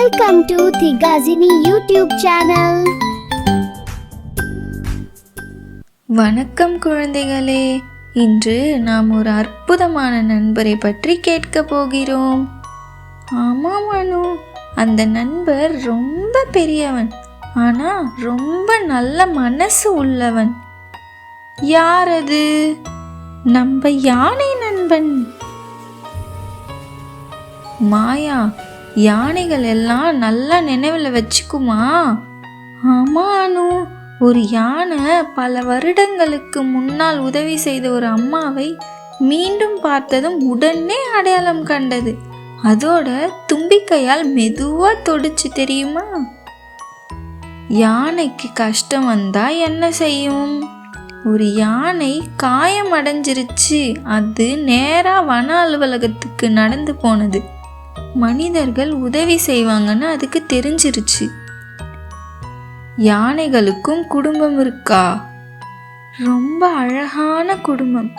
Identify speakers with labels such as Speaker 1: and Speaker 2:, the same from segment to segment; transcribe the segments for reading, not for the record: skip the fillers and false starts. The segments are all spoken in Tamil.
Speaker 1: Welcome to Thigazini YouTube channel.
Speaker 2: வணக்கம் குழந்தைகளே, இன்று நாம் ஒரு அற்புதமான நண்பரை பற்றி கேட்க போகிறோம். ஆமாம் மனு, அந்த நண்பர் ரொம்ப பெரியவன், ஆனா ரொம்ப நல்ல மனசு உள்ளவன். யார் அது? நம்ம யானை நண்பன். மாயா, யானைகள் எல்லாம் நல்லா நினைவில் வச்சுக்குமா? ஆமா அனு, ஒரு யானை பல வருடங்களுக்கு முன்னால் உதவி செய்த ஒரு அம்மாவை மீண்டும் பார்த்ததும் உடனே அடையாளம் கண்டது. அதோட தும்பிக்கையால் மெதுவா தொடுச்சு, தெரியுமா? யானைக்கு கஷ்டம் வந்தா என்ன செய்யும்? ஒரு யானை காயம் அடைஞ்சிருச்சு, அது நேரா வன அலுவலகத்துக்கு நடந்து போனது. மனிதர்கள் உதவி செய்வாங்கன்னு அதுக்கு தெரிஞ்சிருச்சு. யானைகளுக்கும் குடும்பம் இருக்கா? ரொம்ப அழகான குடும்பம்.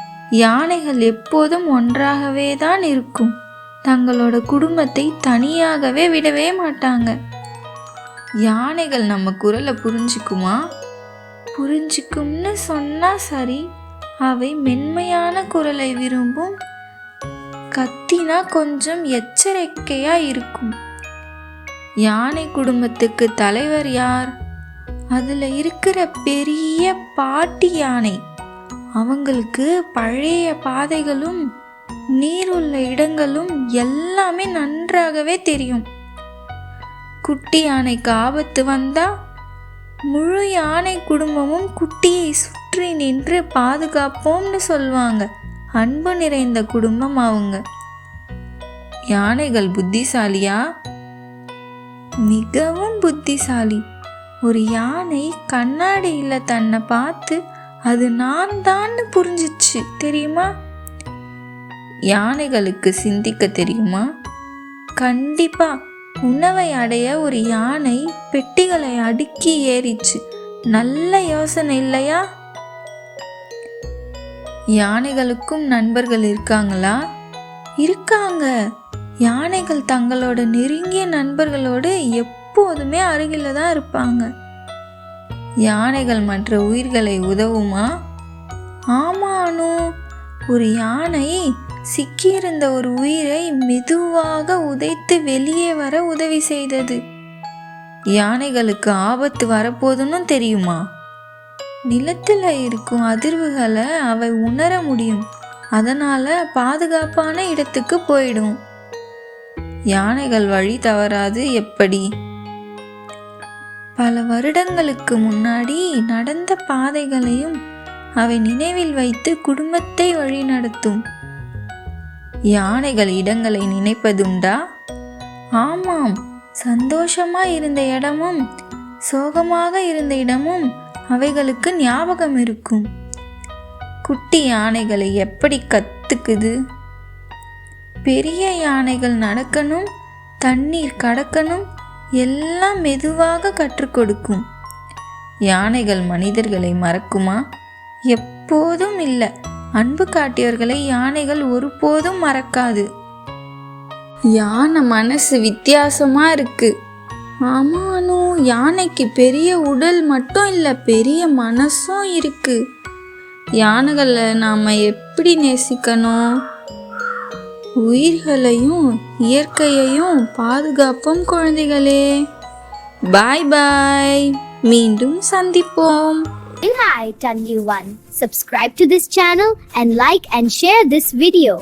Speaker 2: யானைகள் எப்போதும் ஒன்றாகவே தான் இருக்கும். தங்களோட குடும்பத்தை தனியாகவே விடவே மாட்டாங்க. யானைகள் நம்ம குரலை புரிஞ்சுக்குமா? புரிஞ்சுக்கும்னு சொன்னா சரி. அவை மென்மையான குரலை விரும்பும். கத்தினா கொஞ்சம் எச்சரிக்கையா இருக்கும். யானை குடும்பத்துக்கு தலைவர் யார்? அதுல இருக்கிற பெரிய பாட்டி யானை. அவங்களுக்கு பழைய பாதைகளும் நீர் உள்ள இடங்களும் எல்லாமே நன்றாகவே தெரியும். குட்டி யானைக்கு ஆபத்து வந்தா முழு யானை குடும்பமும் குட்டியை சுற்றி நின்று பாதுகாப்போம்னு சொல்வாங்க. அன்பு நிறைந்த குடும்பம் அவங்க. யானைகள் புத்திசாலியா? மிகவும் புத்திசாலி. ஒரு யானை கண்ணாடியில தன்னை பார்த்து அது நான் தான் புரிஞ்சிச்சு, தெரியுமா? யானைகளுக்கு சிந்திக்க தெரியுமா? கண்டிப்பா. உணவை அடைய ஒரு யானை பெட்டிகளை அடுக்கி ஏறிச்சு. நல்ல யோசனை இல்லையா? யானைகளுக்கும் நண்பர்கள் இருக்காங்களா? இருக்காங்க. யானைகள் தங்களோட நெருங்கிய நண்பர்களோடு எப்போதுமே அருகில தான் இருப்பாங்க. யானைகள் மற்ற உயிர்களை உதவுமா? ஆமா அனு, ஒரு யானை சிக்கியிருந்த ஒரு உயிரை மெதுவாக உதைத்து வெளியே வர உதவி செய்தது. யானைகளுக்கு ஆபத்து வரப்போதுன்னு தெரியுமா? நிலத்தில் இருக்கும் அதிர்வுகளை அவை உணர முடியும். அதனால பாதுகாப்பான இடத்துக்கு போயிடும். யானைகள் வழி தவறாது எப்படி? பல வருடங்களுக்கு முன்னாடி நடந்த பாதைகளையும் அவை நினைவில் வைத்து குடும்பத்தை வழி நடத்தும். யானைகள் இடங்களை நினைப்பதுண்டா? ஆமாம். சந்தோஷமா இருந்த இடமும் சோகமாக இருந்த இடமும் அவைகளுக்கு ஞாபகம் இருக்கும். குட்டி யானைகளை எப்படி கத்துக்குது? பெரிய யானைகள் நடக்கணும், தண்ணீர் கடக்கணும், எல்லாம் மெதுவாக கற்றுக் கொடுக்கும். யானைகள் மனிதர்களை மறக்குமா? எப்போதும் இல்லை. அன்பு காட்டியவர்களை யானைகள் ஒருபோதும் மறக்காது. யானை மனசு வித்தியாசமா இருக்கு. ஆமா அனு, யானைக்கு பெரிய உடல் மட்டும் இல்லை, பெரிய மனசும் இருக்கு. யானைகளை நாம எப்படி நேசிக்கணும்? உயிர்களையும் இயற்கையையும் பாதுகாப்போம் குழந்தைகளே. பாய் பாய், மீண்டும் சந்திப்போம்.
Speaker 1: Hi, Tanyu One. Subscribe to this channel and like and share this video.